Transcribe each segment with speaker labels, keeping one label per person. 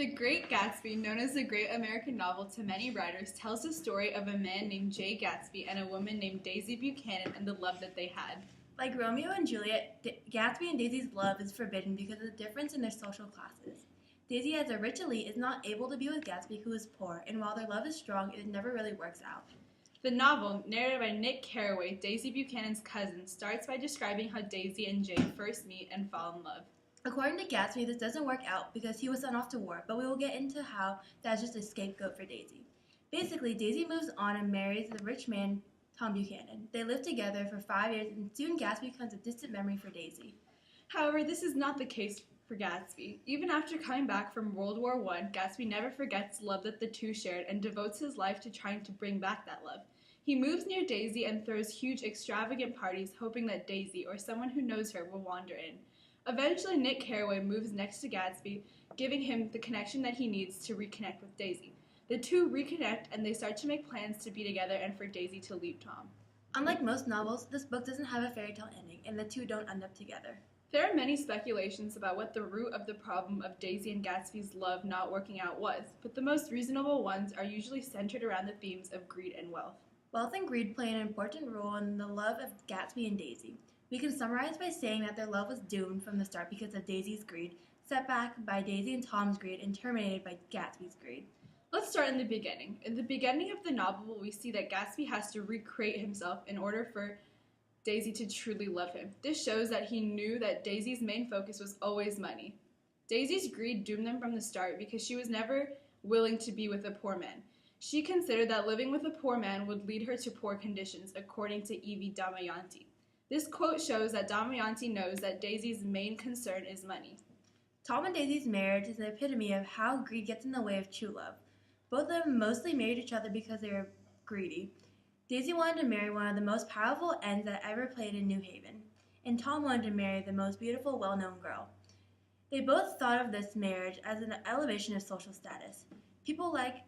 Speaker 1: The Great Gatsby, known as the great American novel to many writers, tells the story of a man named Jay Gatsby and a woman named Daisy Buchanan and the love that they had.
Speaker 2: Like Romeo and Juliet, Gatsby and Daisy's love is forbidden because of the difference in their social classes. Daisy, as a rich elite, is not able to be with Gatsby, who is poor, and while their love is strong, it never really works out.
Speaker 1: The novel, narrated by Nick Carraway, Daisy Buchanan's cousin, starts by describing how Daisy and Jay first meet and fall in love.
Speaker 2: According to Gatsby, this doesn't work out because he was sent off to war, but we will get into how that's just a scapegoat for Daisy. Basically, Daisy moves on and marries the rich man, Tom Buchanan. They live together for 5 years, and soon Gatsby becomes a distant memory for Daisy.
Speaker 1: However, this is not the case for Gatsby. Even after coming back from World War I, Gatsby never forgets love that the two shared and devotes his life to trying to bring back that love. He moves near Daisy and throws huge, extravagant parties, hoping that Daisy, or someone who knows her, will wander in. Eventually, Nick Carraway moves next to Gatsby, giving him the connection that he needs to reconnect with Daisy. The two reconnect, and they start to make plans to be together and for Daisy to leave Tom.
Speaker 2: Unlike most novels, this book doesn't have a fairy tale ending, and the two don't end up together.
Speaker 1: There are many speculations about what the root of the problem of Daisy and Gatsby's love not working out was, but the most reasonable ones are usually centered around the themes of greed and wealth.
Speaker 2: Wealth and greed play an important role in the love of Gatsby and Daisy. We can summarize by saying that their love was doomed from the start because of Daisy's greed, set back by Daisy and Tom's greed, and terminated by Gatsby's greed.
Speaker 1: Let's start in the beginning. In the beginning of the novel, we see that Gatsby has to recreate himself in order for Daisy to truly love him. This shows that he knew that Daisy's main focus was always money. Daisy's greed doomed them from the start because she was never willing to be with a poor man. She considered that living with a poor man would lead her to poor conditions, according to Evie Damayanti. This quote shows that Damayanti knows that Daisy's main concern is money.
Speaker 2: Tom and Daisy's marriage is an epitome of how greed gets in the way of true love. Both of them mostly married each other because they were greedy. Daisy wanted to marry one of the most powerful Ns that ever played in New Haven, and Tom wanted to marry the most beautiful, well-known girl. They both thought of this marriage as an elevation of social status. People like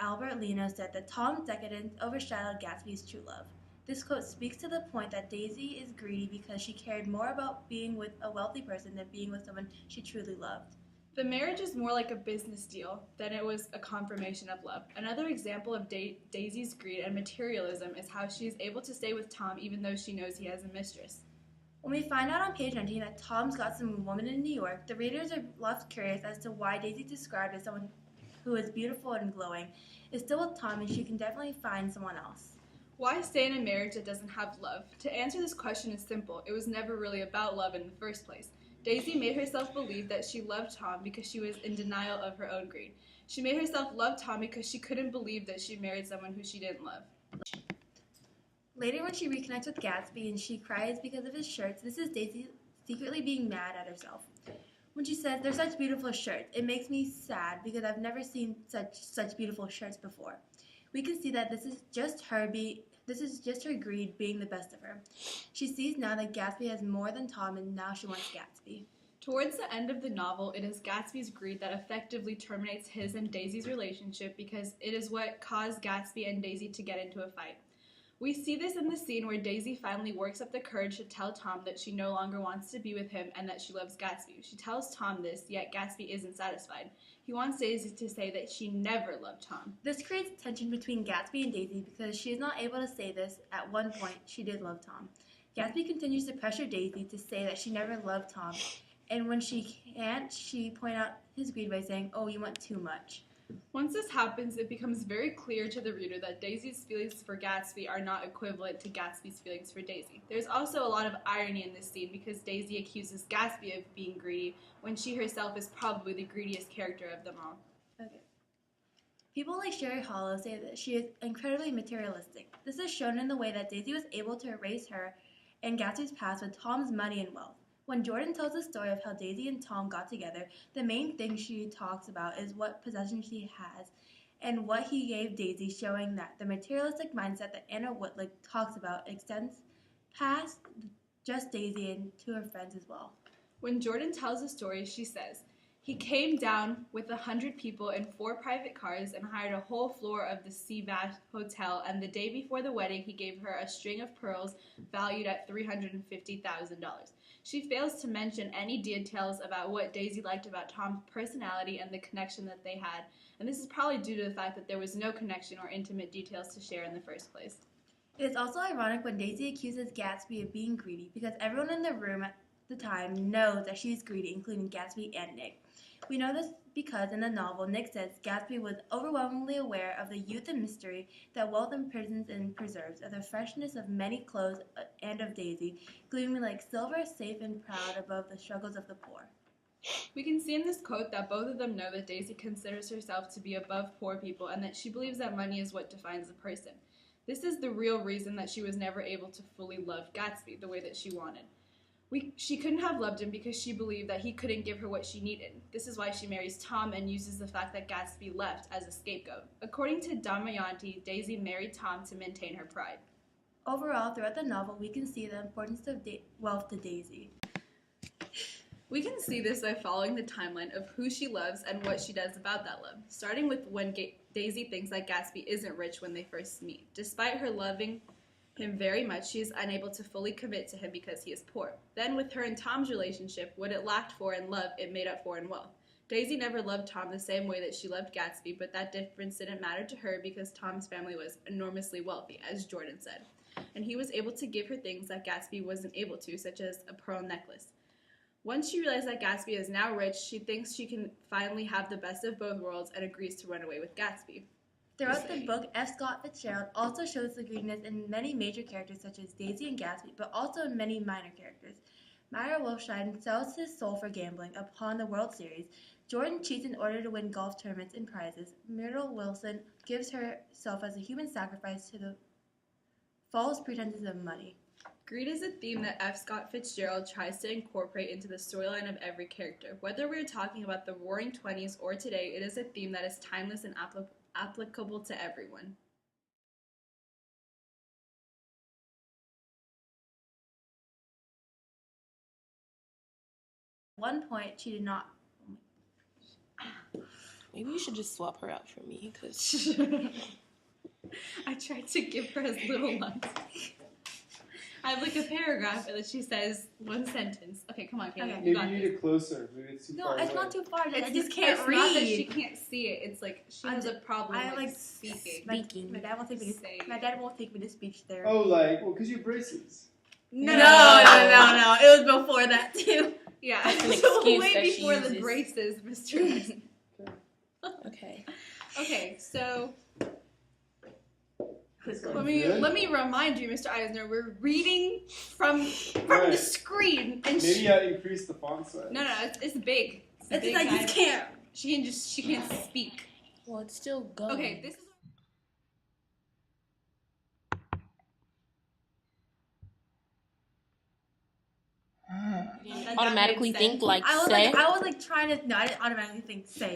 Speaker 2: Albert Leno said that Tom's decadence overshadowed Gatsby's true love. This quote speaks to the point that Daisy is greedy because she cared more about being with a wealthy person than being with someone she truly loved.
Speaker 1: The marriage is more like a business deal than it was a confirmation of love. Another example of Daisy's greed and materialism is how she is able to stay with Tom even though she knows he has a mistress.
Speaker 2: When we find out on page 19 that Tom's got some woman in New York, the readers are left curious as to why Daisy, described as someone who is beautiful and glowing, is still with Tom and she can definitely find someone else.
Speaker 1: Why stay in a marriage that doesn't have love? To answer this question is simple. It was never really about love in the first place. Daisy made herself believe that she loved Tom because she was in denial of her own greed. She made herself love Tom because she couldn't believe that she married someone who she didn't love.
Speaker 2: Later, when she reconnects with Gatsby and she cries because of his shirts, this is Daisy secretly being mad at herself. When she says, "They're such beautiful shirts, it makes me sad because I've never seen such beautiful shirts before." We can see that this is just her greed being the best of her. She sees now that Gatsby has more than Tom, and now she wants Gatsby.
Speaker 1: Towards the end of the novel, it is Gatsby's greed that effectively terminates his and Daisy's relationship because it is what caused Gatsby and Daisy to get into a fight. We see this in the scene where Daisy finally works up the courage to tell Tom that she no longer wants to be with him and that she loves Gatsby. She tells Tom this, yet Gatsby isn't satisfied. He wants Daisy to say that she never loved Tom.
Speaker 2: This creates tension between Gatsby and Daisy because she is not able to say this. At one point, she did love Tom. Gatsby continues to pressure Daisy to say that she never loved Tom, and when she can't, she points out his greed by saying, "Oh, you want too much."
Speaker 1: Once this happens, it becomes very clear to the reader that Daisy's feelings for Gatsby are not equivalent to Gatsby's feelings for Daisy. There's also a lot of irony in this scene because Daisy accuses Gatsby of being greedy when she herself is probably the greediest character of them all.
Speaker 2: Okay. People like Sherry Hollow say that she is incredibly materialistic. This is shown in the way that Daisy was able to erase her and Gatsby's past with Tom's money and wealth. When Jordan tells the story of how Daisy and Tom got together, the main thing she talks about is what possessions she has and what he gave Daisy, showing that the materialistic mindset that Anna Whitlick talks about extends past just Daisy and to her friends as well.
Speaker 1: When Jordan tells the story, she says, He came down with 100 people in 4 private cars and hired a whole floor of the Seabass Hotel, and the day before the wedding, he gave her a string of pearls valued at $350,000. She fails to mention any details about what Daisy liked about Tom's personality and the connection that they had, and this is probably due to the fact that there was no connection or intimate details to share in the first place.
Speaker 2: It is also ironic when Daisy accuses Gatsby of being greedy because everyone in the room at the time knows that she's greedy, including Gatsby and Nick. We know this because in the novel, Nick says Gatsby was overwhelmingly aware of the youth and mystery that wealth imprisons and preserves, of the freshness of many clothes and of Daisy, gleaming like silver, safe and proud above the struggles of the poor.
Speaker 1: We can see in this quote that both of them know that Daisy considers herself to be above poor people and that she believes that money is what defines a person. This is the real reason that she was never able to fully love Gatsby the way that she wanted. She couldn't have loved him because she believed that he couldn't give her what she needed. This is why she marries Tom and uses the fact that Gatsby left as a scapegoat. According to Damayanti, Daisy married Tom to maintain her pride.
Speaker 2: Overall, throughout the novel, we can see the importance of wealth to Daisy.
Speaker 1: We can see this by following the timeline of who she loves and what she does about that love, starting with when Daisy thinks that Gatsby isn't rich when they first meet. Despite her loving him very much, she is unable to fully commit to him because he is poor. Then with her and Tom's relationship, what it lacked for in love, it made up for in wealth. Daisy never loved Tom the same way that she loved Gatsby, but that difference didn't matter to her because Tom's family was enormously wealthy, as Jordan said. And he was able to give her things that Gatsby wasn't able to, such as a pearl necklace. Once she realizes that Gatsby is now rich, she thinks she can finally have the best of both worlds and agrees to run away with Gatsby.
Speaker 2: Throughout the book, F. Scott Fitzgerald also shows the greediness in many major characters such as Daisy and Gatsby, but also in many minor characters. Myra Wolfshine sells his soul for gambling upon the World Series. Jordan cheats in order to win golf tournaments and prizes. Myrtle Wilson gives herself as a human sacrifice to the false pretenses of money.
Speaker 1: Greed is a theme that F. Scott Fitzgerald tries to incorporate into the storyline of every character. Whether we're talking about the Roaring Twenties or today, it is a theme that is timeless and applicable to everyone.
Speaker 2: At one point, she did not.
Speaker 3: Maybe you should just swap her out for me, because
Speaker 1: I tried to give her as little lines. I have like a paragraph that she says one sentence. Okay, come on, Katie.
Speaker 2: Okay.
Speaker 1: You
Speaker 4: Maybe
Speaker 1: got
Speaker 4: you need
Speaker 1: this.
Speaker 4: it closer. Maybe it's too far
Speaker 2: No, it's
Speaker 4: away.
Speaker 2: not too far. I just
Speaker 1: It's
Speaker 2: can't
Speaker 1: not
Speaker 2: read.
Speaker 1: that she can't see it. It's like she has a problem with speaking.
Speaker 2: My dad won't take me to. My dad won't take me to speech therapy.
Speaker 4: Oh, like, well, because you have braces.
Speaker 2: No. It was before that too.
Speaker 1: Yeah,
Speaker 3: That's an
Speaker 1: so
Speaker 3: excuse
Speaker 1: way
Speaker 3: that she
Speaker 1: before the
Speaker 3: uses.
Speaker 1: braces, Mr.
Speaker 3: okay.
Speaker 1: Okay, so
Speaker 4: Sounds
Speaker 1: let me
Speaker 4: good.
Speaker 1: remind you, Mr. Eisner, we're reading from the
Speaker 4: Right.
Speaker 1: screen, and
Speaker 4: Maybe increase the font size.
Speaker 1: no, it's big. It's a
Speaker 2: It's
Speaker 1: big
Speaker 2: like you
Speaker 1: size.
Speaker 2: can't.
Speaker 1: She can't speak.
Speaker 3: Well, it's still going.
Speaker 1: Okay, this is.
Speaker 3: Automatically think like
Speaker 2: I was
Speaker 3: say.
Speaker 2: like trying to. No, I didn't automatically think say.